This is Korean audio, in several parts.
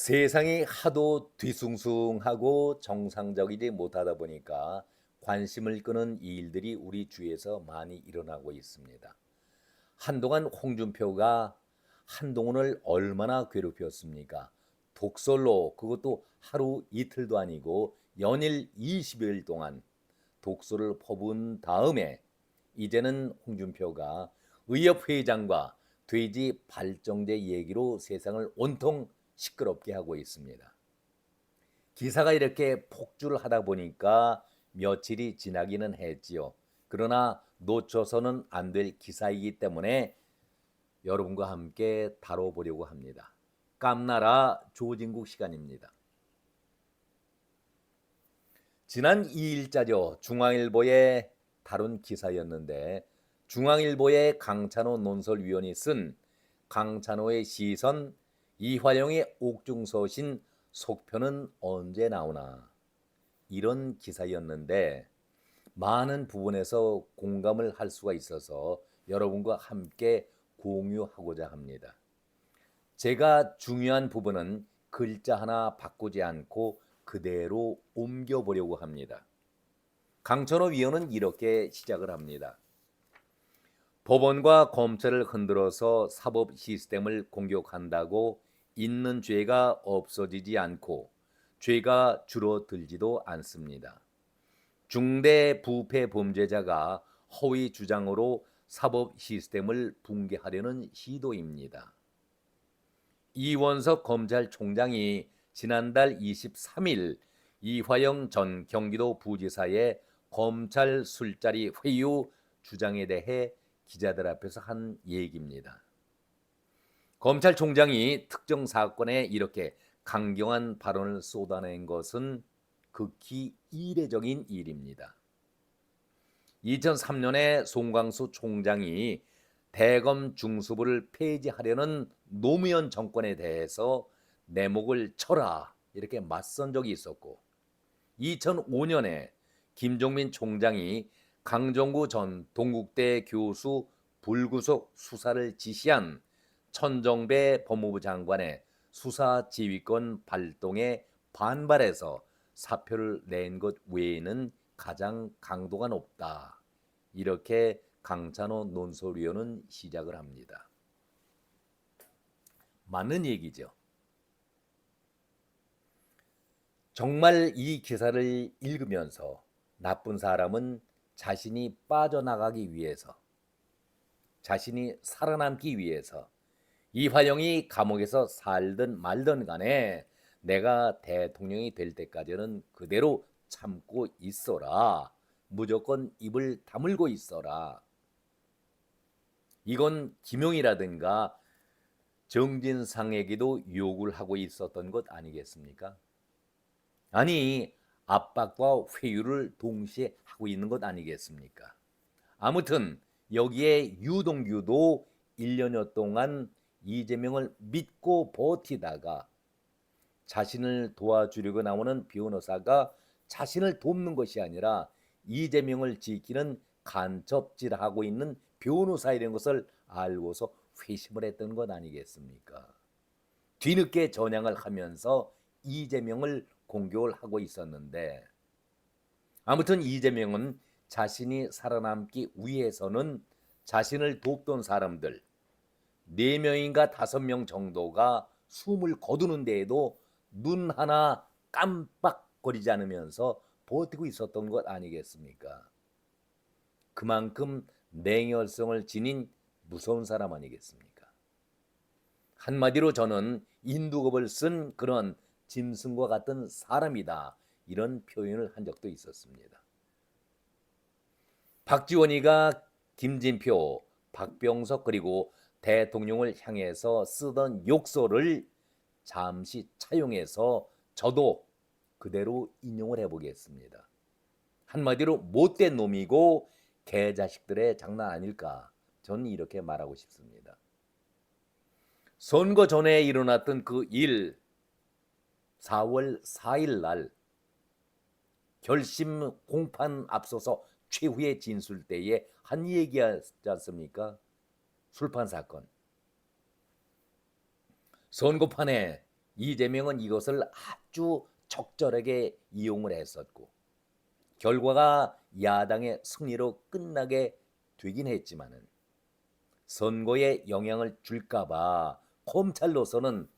세상이 하도 뒤숭숭하고 정상적이지 못하다 보니까 관심을 끄는 일들이 우리 주위에서 많이 일어나고 있습니다. 한동안 홍준표가 한동훈을 얼마나 괴롭혔습니까? 독설로 그것도 하루 이틀도 아니고 연일 20여일 동안 독설을 퍼부은 다음에 이제는 홍준표가 의협회장과 돼지 발정제 얘기로 세상을 온통 시끄럽게 하고 있습니다. 기사가 이렇게 폭주를 하다 보니까 며칠이 지나기는 했지요. 그러나 놓쳐서는 안 될 기사이기 때문에 여러분과 함께 다뤄보려고 합니다. 깜나라 조진국 시간입니다. 지난 2일자죠. 중앙일보에 다룬 기사였는데 중앙일보의 강찬호 논설위원이 쓴 강찬호의 시선 이화영의 옥중서신 속편은 언제 나오나 이런 기사였는데 많은 부분에서 공감을 할 수가 있어서 여러분과 함께 공유하고자 합니다. 제가 중요한 부분은 글자 하나 바꾸지 않고 그대로 옮겨보려고 합니다. 강천호 위원은 이렇게 시작을 합니다. 법원과 검찰을 흔들어서 사법 시스템을 공격한다고 있는 죄가 없어지지 않고 죄가 줄어들지도 않습니다. 중대 부패 범죄자가 허위 주장으로 사법 시스템을 붕괴하려는 시도입니다. 이원석 검찰총장이 지난달 23일 이화영 전 경기도 부지사의 검찰 술자리 회의 후 주장에 대해 기자들 앞에서 한 얘기입니다. 검찰총장이 특정 사건에 이렇게 강경한 발언을 쏟아낸 것은 극히 이례적인 일입니다. 2003년에 송광수 총장이 대검 중수부를 폐지하려는 노무현 정권에 대해서 내 목을 쳐라 이렇게 맞선 적이 있었고 2005년에 김종민 총장이 강정구 전 동국대 교수 불구속 수사를 지시한 천정배 법무부 장관의 수사 지휘권 발동에 반발해서 사표를 낸 것 외에는 가장 강도가 높다. 이렇게 강찬호 논설위원은 시작을 합니다. 맞는 얘기죠. 정말 이 기사를 읽으면서 나쁜 사람은 자신이 빠져나가기 위해서, 자신이 살아남기 위해서 이화영이 감옥에서 살든 말든 간에 내가 대통령이 될 때까지는 그대로 참고 있어라. 무조건 입을 다물고 있어라. 이건 김용이라든가 정진상에게도 요구를 하고 있었던 것 아니겠습니까? 아니, 압박과 회유를 동시에 하고 있는 것 아니겠습니까? 아무튼 여기에 유동규도 1년여 동안 이재명을 믿고 버티다가 자신을 도와주려고 나오는 변호사가 자신을 돕는 것이 아니라 이재명을 지키는 간첩질을 하고 있는 변호사이라는 것을 알고서 회심을 했던 것 아니겠습니까? 뒤늦게 전향을 하면서 이재명을 공격을 하고 있었는데 아무튼 이재명은 자신이 살아남기 위해서는 자신을 돕던 사람들 4명인가 5명 정도가 숨을 거두는 데에도 눈 하나 깜빡거리지 않으면서 버티고 있었던 것 아니겠습니까? 그만큼 냉혈성을 지닌 무서운 사람 아니겠습니까? 한마디로 저는 인두겁을 쓴 그런 짐승과 같은 사람이다. 이런 표현을 한 적도 있었습니다. 박지원이가 김진표, 박병석 그리고 대통령을 향해서 쓰던 욕설을 잠시 차용해서 저도 그대로 인용을 해보겠습니다. 한마디로 못된 놈이고 개자식들의 장난 아닐까 저는 이렇게 말하고 싶습니다. 선거 전에 일어났던 그 일 4월 4일 날 결심 공판 앞서서 최후의 진술 때에 한 얘기하지 않습니까? 술판 사건. 선거판에 이재명은 이것을 아주 적절하게 이용을 했었고 결과가 야당의 승리로 끝나게 되긴 했지만은 선거에 영향을 줄까봐 검찰로서는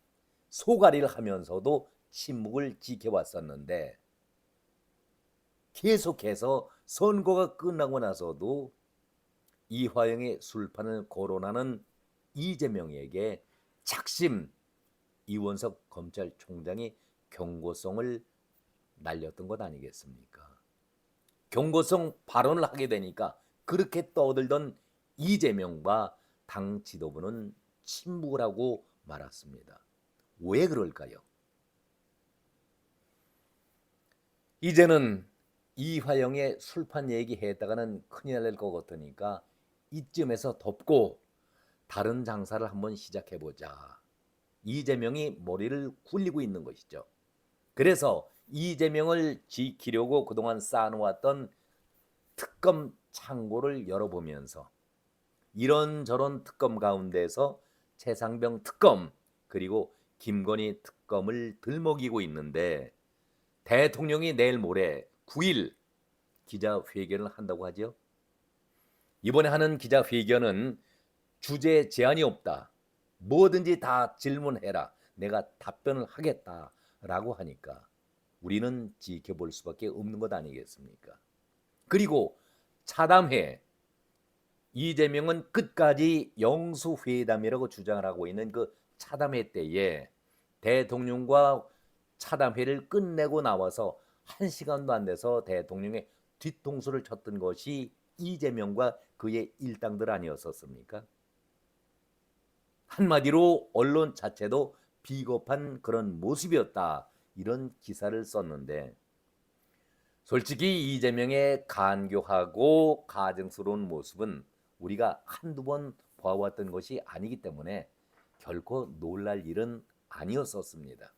소가리를 하면서도 침묵을 지켜왔었는데 계속해서 선거가 끝나고 나서도 이화영의 술판을 거론하는 이재명에게 작심 이원석 검찰총장이 경고성을 날렸던 것 아니겠습니까? 경고성 발언을 하게 되니까 그렇게 떠들던 이재명과 당 지도부는 침묵을 하고 말았습니다. 왜 그럴까요? 이제는 이화영의 술판 얘기했다가는 큰일 날 것 같으니까 이쯤에서 덮고 다른 장사를 한번 시작해보자. 이재명이 머리를 굴리고 있는 것이죠. 그래서 이재명을 지키려고 그동안 쌓아놓았던 특검 창고를 열어보면서 이런저런 특검 가운데서 최상병 특검 그리고 김건희 특검을 들먹이고 있는데 대통령이 내일 모레 9일 기자회견을 한다고 하죠. 이번에 하는 기자회견은 주제 제한이 없다. 뭐든지 다 질문해라. 내가 답변을 하겠다라고 하니까 우리는 지켜볼 수밖에 없는 것 아니겠습니까? 그리고 차담회 이재명은 끝까지 영수회담이라고 주장을 하고 있는 그 차담회 때에 대통령과 차담회를 끝내고 나와서 1시간도 안 돼서 대통령의 뒤통수를 쳤던 것이 이재명과 그의 일당들 아니었었습니까? 한마디로 언론 자체도 비겁한 그런 모습이었다. 이런 기사를 썼는데 솔직히 이재명의 간교하고 가증스러운 모습은 우리가 한두 번 봐왔던 것이 아니기 때문에 결코 놀랄 일은 아니었었습니다.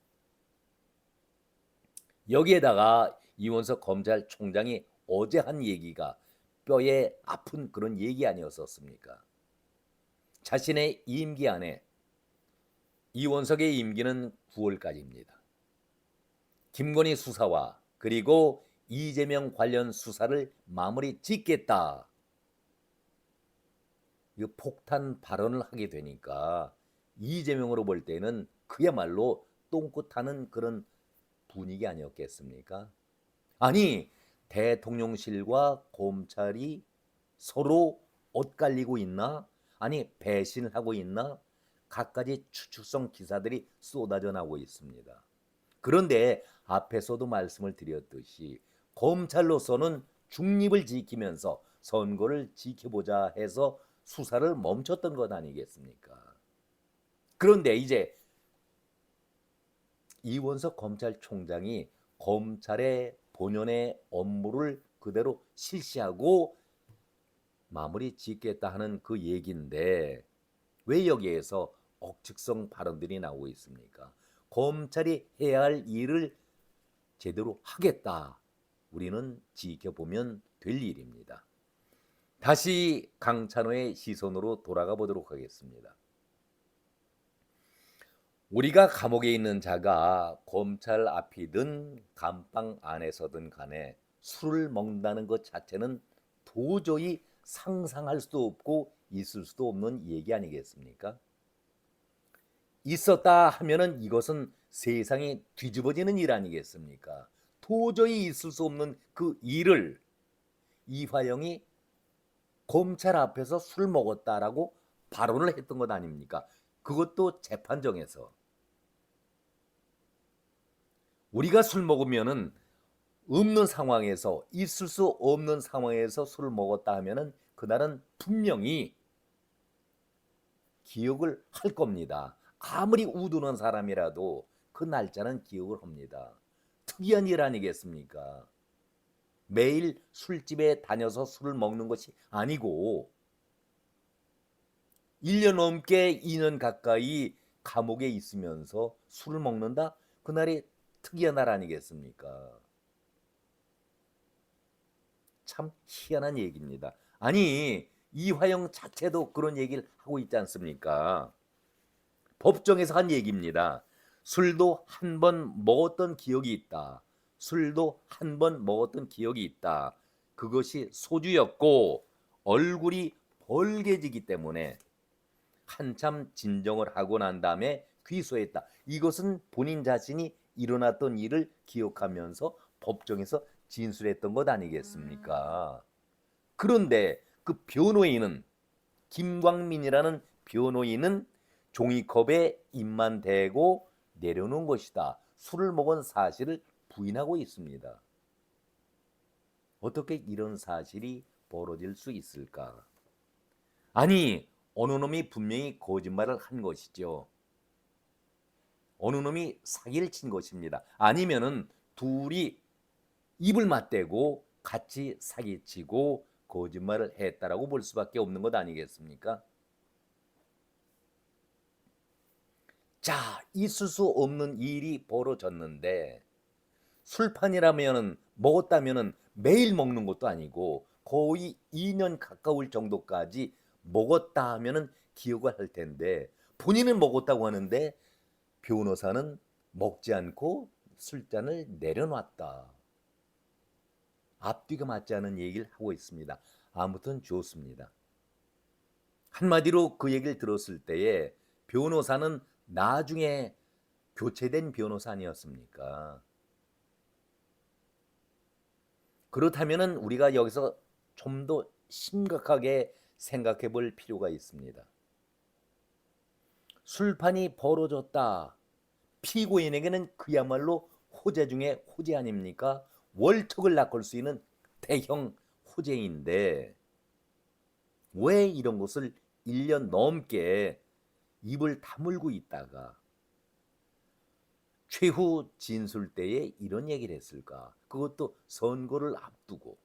여기에다가 이원석 검찰총장이 어제 한 얘기가 뼈에 아픈 그런 얘기 아니었었습니까? 자신의 임기 안에 이원석의 임기는 9월까지입니다. 김건희 수사와 그리고 이재명 관련 수사를 마무리 짓겠다. 이 폭탄 발언을 하게 되니까 이재명으로 볼 때는 그야말로 똥꼬 타는 그런 분위기 아니었겠습니까? 아니 대통령실과 검찰이 서로 엇갈리고 있나? 아니 배신을 하고 있나? 갖가지 추측성 기사들이 쏟아져 나오고 있습니다. 그런데 앞에서도 말씀을 드렸듯이 검찰로서는 중립을 지키면서 선거를 지켜보자 해서 수사를 멈췄던 것 아니겠습니까? 그런데 이제 이원석 검찰총장이 검찰의 본연의 업무를 그대로 실시하고 마무리 짓겠다 하는 그 얘기인데 왜 여기에서 억측성 발언들이 나오고 있습니까? 검찰이 해야 할 일을 제대로 하겠다. 우리는 지켜보면 될 일입니다. 다시 강찬호의 시선으로 돌아가 보도록 하겠습니다. 우리가 감옥에 있는 자가 검찰 앞이든 감방 안에서든 간에 술을 먹는다는 것 자체는 도저히 상상할 수도 없고 있을 수도 없는 얘기 아니겠습니까? 있었다 하면은 이것은 세상이 뒤집어지는 일 아니겠습니까? 도저히 있을 수 없는 그 일을 이화영이 검찰 앞에서 술 먹었다라고 발언을 했던 것 아닙니까? 그것도 재판정에서. 우리가 술 먹으면은 없는 상황에서 있을 수 없는 상황에서 술을 먹었다 하면은 그날은 분명히 기억을 할 겁니다. 아무리 우두는 사람이라도 그 날짜는 기억을 합니다. 특이한 일 아니겠습니까? 매일 술집에 다녀서 술을 먹는 것이 아니고 1년 넘게 2년 가까이 감옥에 있으면서 술을 먹는다? 그날이 특이한 날 아니겠습니까? 참 희한한 얘기입니다. 아니 이화영 자체도 그런 얘기를 하고 있지 않습니까? 법정에서 한 얘기입니다. 술도 한 번 먹었던 기억이 있다. 술도 한 번 먹었던 기억이 있다. 그것이 소주였고 얼굴이 벌개지기 때문에 한참 진정을 하고 난 다음에 귀소했다. 이것은 본인 자신이 일어났던 일을 기억하면서 법정에서 진술했던 것 아니겠습니까? 그런데 그 변호인은 김광민이라는 변호인은 종이컵에 입만 대고 내려놓은 것이다. 술을 먹은 사실을 부인하고 있습니다. 어떻게 이런 사실이 벌어질 수 있을까? 아니, 어느 놈이 분명히 거짓말을 한 것이죠. 어느 놈이 사기를 친 것입니다. 아니면은 둘이 입을 맞대고 같이 사기치고 거짓말을 했다라고 볼 수밖에 없는 것 아니겠습니까? 자, 있을 수 없는 일이 벌어졌는데 술판이라면은 먹었다면은 매일 먹는 것도 아니고 거의 2년 가까울 정도까지 먹었다 하면은 기억을 할 텐데 본인은 먹었다고 하는데 변호사는 먹지 않고 술잔을 내려놨다. 앞뒤가 맞지 않은 얘기를 하고 있습니다. 아무튼 좋습니다. 한마디로 그 얘기를 들었을 때에 변호사는 나중에 교체된 변호사 아니었습니까? 그렇다면 우리가 여기서 좀 더 심각하게 생각해 볼 필요가 있습니다. 술판이 벌어졌다. 피고인에게는 그야말로 호재 중에 호재 아닙니까? 월척을 낚을 수 있는 대형 호재인데 왜 이런 것을 1년 넘게 입을 다물고 있다가 최후 진술 때에 이런 얘기를 했을까? 그것도 선거를 앞두고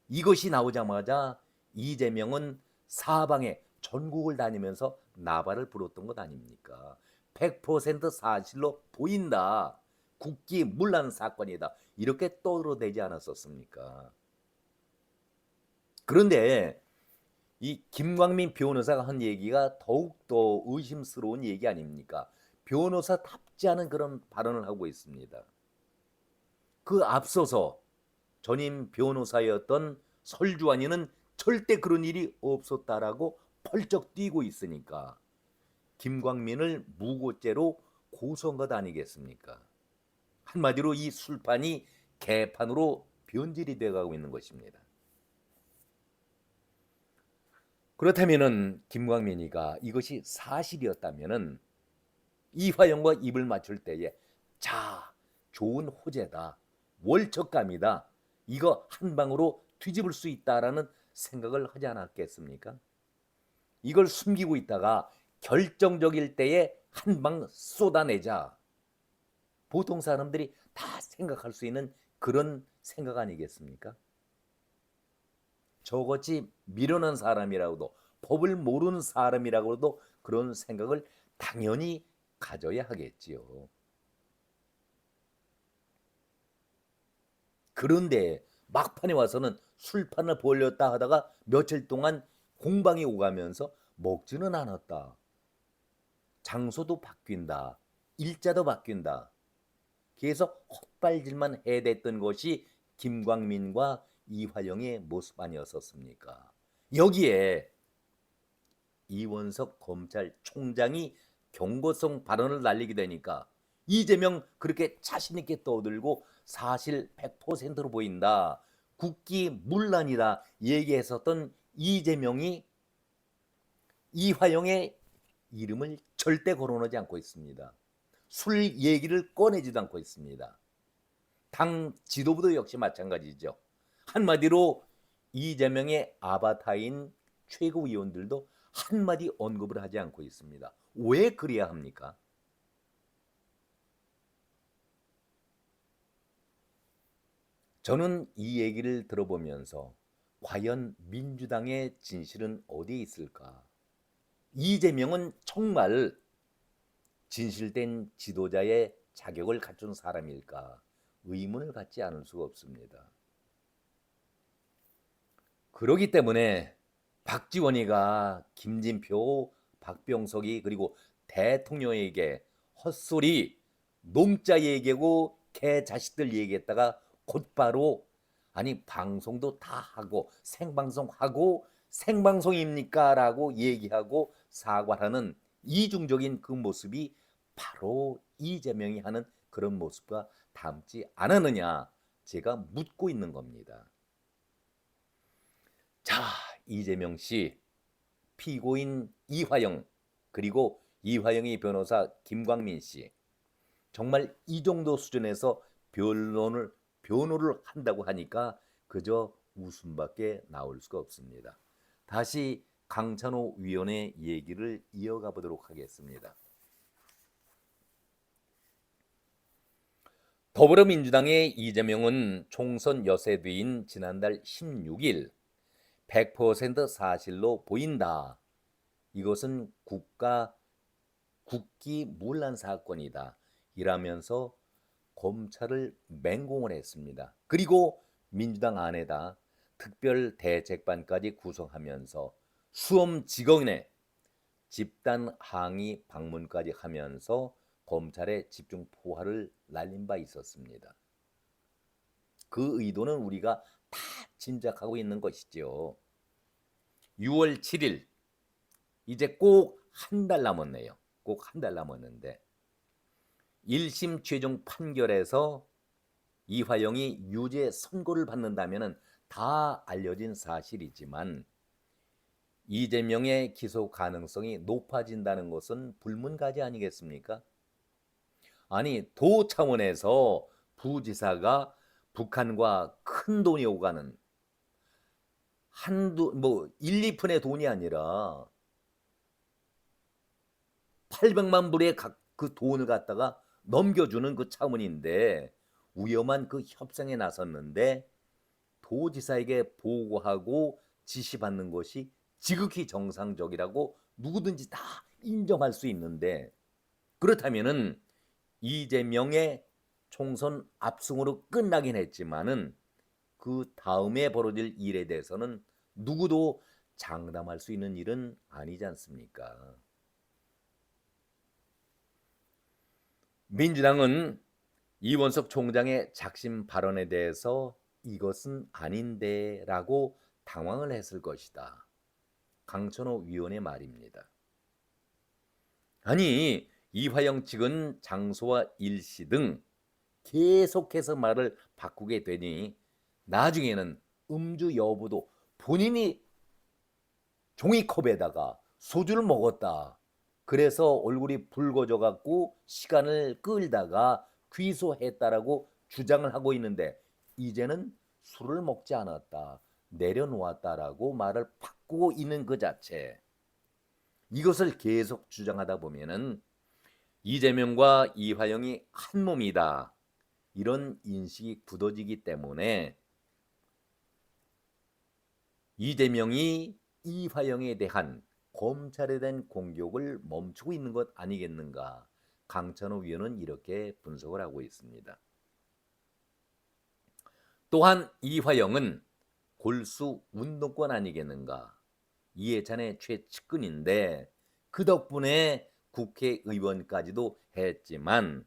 이것이 나오자마자 이재명은 사방에 전국을 다니면서 나발을 불었던 것 아닙니까? 100% 사실로 보인다. 국기 문란 사건이다. 이렇게 떠들어대지 않았었습니까? 그런데 이 김광민 변호사가 한 얘기가 더욱더 의심스러운 얘기 아닙니까? 변호사답지 않은 그런 발언을 하고 있습니다. 그 앞서서 전임 변호사였던 설주환이는 절대 그런 일이 없었다라고 펄쩍 뛰고 있으니까 김광민을 무고죄로 고소한 것 아니겠습니까? 한마디로 이 술판이 개판으로 변질이 돼가고 있는 것입니다. 그렇다면은 김광민이가 이것이 사실이었다면은 이화영과 입을 맞출 때에 자, 좋은 호재다. 월척감이다. 이거 한 방으로 뒤집을 수 있다라는 생각을 하지 않았겠습니까? 이걸 숨기고 있다가 결정적일 때에 한 방 쏟아내자. 보통 사람들이 다 생각할 수 있는 그런 생각 아니겠습니까? 저것이 미련한 사람이라고도 법을 모르는 사람이라고도 그런 생각을 당연히 가져야 하겠지요. 그런데 막판에 와서는 술판을 벌렸다 하다가 며칠 동안 공방이 오가면서 먹지는 않았다. 장소도 바뀐다. 일자도 바뀐다. 그래서 헛발질만 해댔던 것이 김광민과 이화영의 모습 아니었었습니까? 여기에 이원석 검찰총장이 경고성 발언을 날리게 되니까 이재명 그렇게 자신 있게 떠들고 사실 100%로 보인다. 국기 문란이다 얘기했었던 이재명이 이화영의 이름을 절대 거론하지 않고 있습니다. 술 얘기를 꺼내지도 않고 있습니다. 당 지도부도 역시 마찬가지죠. 한마디로 이재명의 아바타인 최고위원들도 한마디 언급을 하지 않고 있습니다. 왜 그래야 합니까? 저는 이 얘기를 들어보면서 과연 민주당의 진실은 어디에 있을까? 이재명은 정말 진실된 지도자의 자격을 갖춘 사람일까? 의문을 갖지 않을 수가 없습니다. 그러기 때문에 박지원이가 김진표, 박병석이 그리고 대통령에게 헛소리 농자 얘기하고 개 자식들 얘기했다가 곧바로 아니 방송도 다 하고 생방송하고 생방송입니까? 라고 얘기하고 사과하는 이중적인 그 모습이 바로 이재명이 하는 그런 모습과 닮지 않았느냐 제가 묻고 있는 겁니다. 자, 이재명 씨, 피고인 이화영 그리고 이화영의 변호사 김광민 씨 정말 이 정도 수준에서 변호를 한다고 하니까 그저 웃음밖에 나올 수가 없습니다. 다시 강찬호 위원의 얘기를 이어가 보도록 하겠습니다. 더불어민주당의 이재명은 총선 여세 뒤인 지난달 16일 100% 사실로 보인다. 이것은 국기문란 사건이다. 이라면서 검찰을 맹공을 했습니다. 그리고 민주당 안에다 특별대책반까지 구성하면서 수험직원의 집단 항의 방문까지 하면서 검찰에 집중 포화를 날린 바 있었습니다. 그 의도는 우리가 다 짐작하고 있는 것이죠. 6월 7일 이제 꼭 한 달 남았네요. 꼭 한 달 남았는데 1심 최종 판결에서 이화영이 유죄 선고를 받는다면 다 알려진 사실이지만 이재명의 기소 가능성이 높아진다는 것은 불문가지 아니겠습니까? 아니 도 차원에서 부지사가 북한과 큰 돈이 오가는 한두 1, 2푼의 돈이 아니라 800만 불의 그 돈을 갖다가 넘겨주는 그 차원인데 위험한 그 협상에 나섰는데 도지사에게 보고하고 지시받는 것이 지극히 정상적이라고 누구든지 다 인정할 수 있는데 그렇다면은 이재명의 총선 압승으로 끝나긴 했지만은 그 다음에 벌어질 일에 대해서는 누구도 장담할 수 있는 일은 아니지 않습니까? 민주당은 이원석 총장의 작심 발언에 대해서 이것은 아닌데 라고 당황을 했을 것이다. 강천호 위원의 말입니다. 아니 이화영 측은 장소와 일시 등 계속해서 말을 바꾸게 되니 나중에는 음주 여부도 본인이 종이컵에다가 소주를 먹었다. 그래서 얼굴이 붉어져 갖고 시간을 끌다가 귀소했다라고 주장을 하고 있는데 이제는 술을 먹지 않았다. 내려놓았다라고 말을 바꾸고 있는 그 자체. 이것을 계속 주장하다 보면은 이재명과 이화영이 한 몸이다. 이런 인식이 굳어지기 때문에 이재명이 이화영에 대한 검찰에 대한 공격을 멈추고 있는 것 아니겠는가. 강찬호 위원은 이렇게 분석을 하고 있습니다. 또한 이화영은 골수 운동권 아니겠는가. 이해찬의 최측근인데 그 덕분에 국회의원까지도 했지만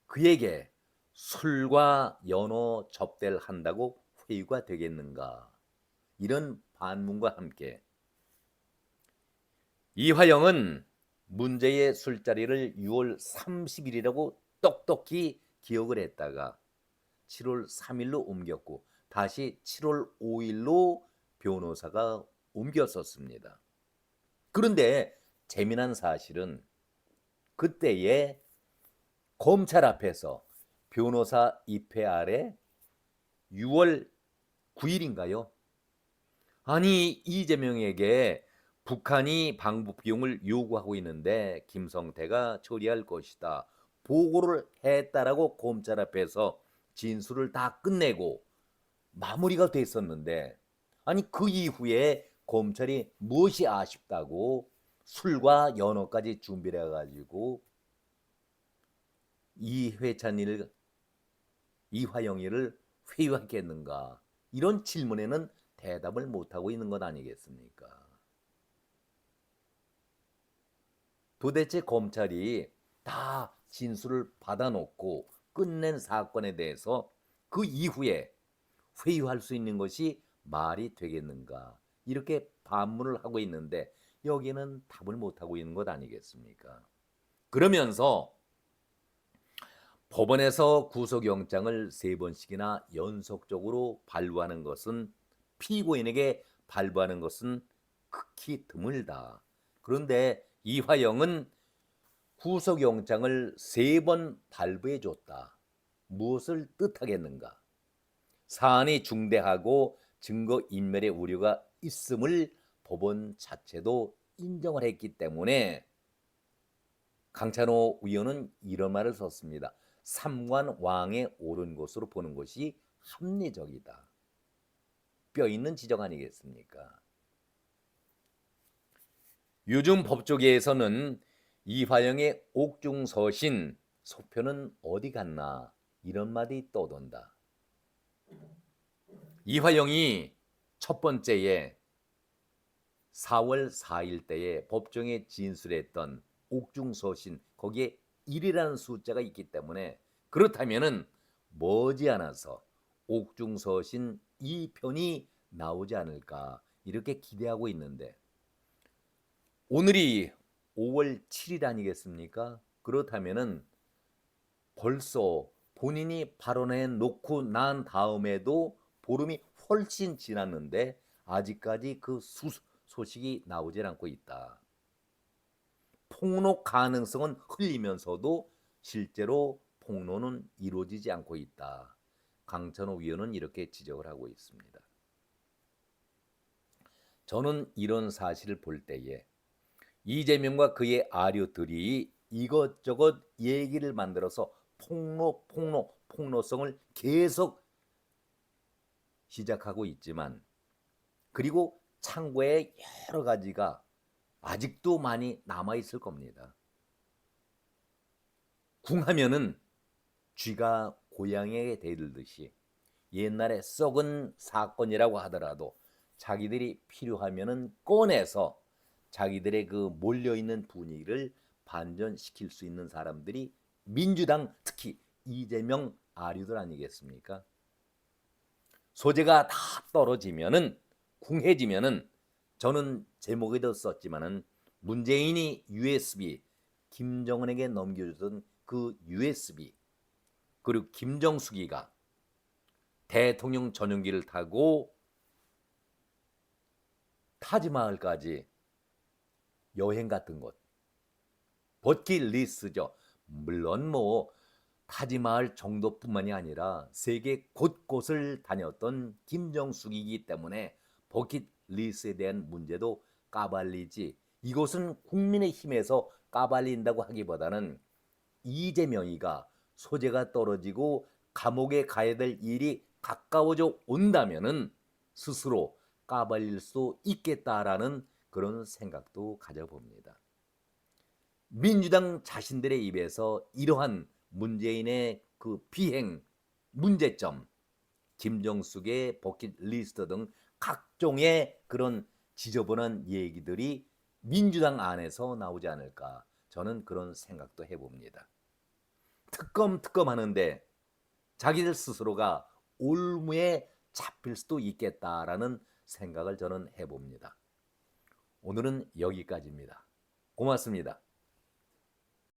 그에게 술과 연어 접대를 한다고 회유가 되겠는가. 이런 반문과 함께 이화영은 문제의 술자리를 6월 30일이라고 똑똑히 기억을 했다가 7월 3일로 옮겼고 다시 7월 5일로 변호사가 옮겼었습니다. 그런데 재미난 사실은 그때에 검찰 앞에서 변호사 입회 아래 6월 9일인가요? 아니 이재명에게 북한이 방북 비용을 요구하고 있는데 김성태가 처리할 것이다. 보고를 했다라고 검찰 앞에서 진술을 다 끝내고 마무리가 됐었는데 아니 그 이후에 검찰이 무엇이 아쉽다고 술과 연어까지 준비를 해가지고 이화영이를 회유했겠는가. 이런 질문에는 대답을 못하고 있는 것 아니겠습니까? 도대체 검찰이 다 진술을 받아놓고 끝낸 사건에 대해서 그 이후에 회유할 수 있는 것이 말이 되겠는가, 이렇게 반문을 하고 있는데 여기에는 답을 못하고 있는 것 아니겠습니까? 그러면서 법원에서 구속영장을 3번씩이나 연속적으로 발부하는 것은, 피고인에게 발부하는 것은 극히 드물다. 그런데 이화영은 구속영장을 3번 발부해 줬다. 무엇을 뜻하겠는가? 사안이 중대하고 증거인멸의 우려가 있음을 법원 자체도 인정을 했기 때문에 강찬호 의원은 이런 말을 썼습니다. 삼관왕에 오른 것으로 보는 것이 합리적이다. 뼈 있는 지적 아니겠습니까? 요즘 법조계에서는 이화영의 옥중서신 소표는 어디 갔나, 이런 말이 떠돈다. 이화영이 첫 번째에 4월 4일 때에 법정에 진술했던 옥중서신, 거기에 1이라는 숫자가 있기 때문에 그렇다면은 머지않아서 옥중서신 2편이 나오지 않을까, 이렇게 기대하고 있는데, 오늘이 5월 7일 아니겠습니까? 그렇다면은 벌써 본인이 발언해 놓고 난 다음에도 보름이 훨씬 지났는데 아직까지 그 소식이 나오질 않고 있다. 폭로 가능성은 흘리면서도 실제로 폭로는 이루어지지 않고 있다. 강찬호 위원은 이렇게 지적을 하고 있습니다. 저는 이런 사실을 볼 때에 이재명과 그의 아류들이 이것저것 얘기를 만들어서 폭로성을 계속 시작하고 있지만, 그리고 창고에 여러 가지가 아직도 많이 남아있을 겁니다. 궁하면은 쥐가 고양이에게 대들듯이 옛날에 썩은 사건이라고 하더라도 자기들이 필요하면은 꺼내서 자기들의 그 몰려있는 분위기를 반전시킬 수 있는 사람들이 민주당, 특히 이재명 아류들 아니겠습니까? 소재가 다 떨어지면은, 궁해지면은, 저는 제목에도 썼지만은 문재인이 USB, 김정은에게 넘겨주던 그 USB, 그리고 김정숙이가 대통령 전용기를 타고 타지마을까지 여행 같은 것, 버킷리스트죠. 물론 뭐 타지마을 정도뿐만이 아니라 세계 곳곳을 다녔던 김정숙이기 때문에 버킷리스트에 대한 문제도 까발리지, 이것은 국민의힘에서 까발린다고 하기보다는 이재명이가 소재가 떨어지고 감옥에 가야 될 일이 가까워져 온다면은 스스로 까발릴 수 있겠다라는 그런 생각도 가져봅니다. 민주당 자신들의 입에서 이러한 문재인의 그 비행 문제점, 김정숙의 버킷리스트 등 각종의 그런 지저분한 얘기들이 민주당 안에서 나오지 않을까, 저는 그런 생각도 해봅니다. 특검 하는데 자기들 스스로가 올무에 잡힐 수도 있겠다라는 생각을 저는 해봅니다. 오늘은 여기까지입니다. 고맙습니다.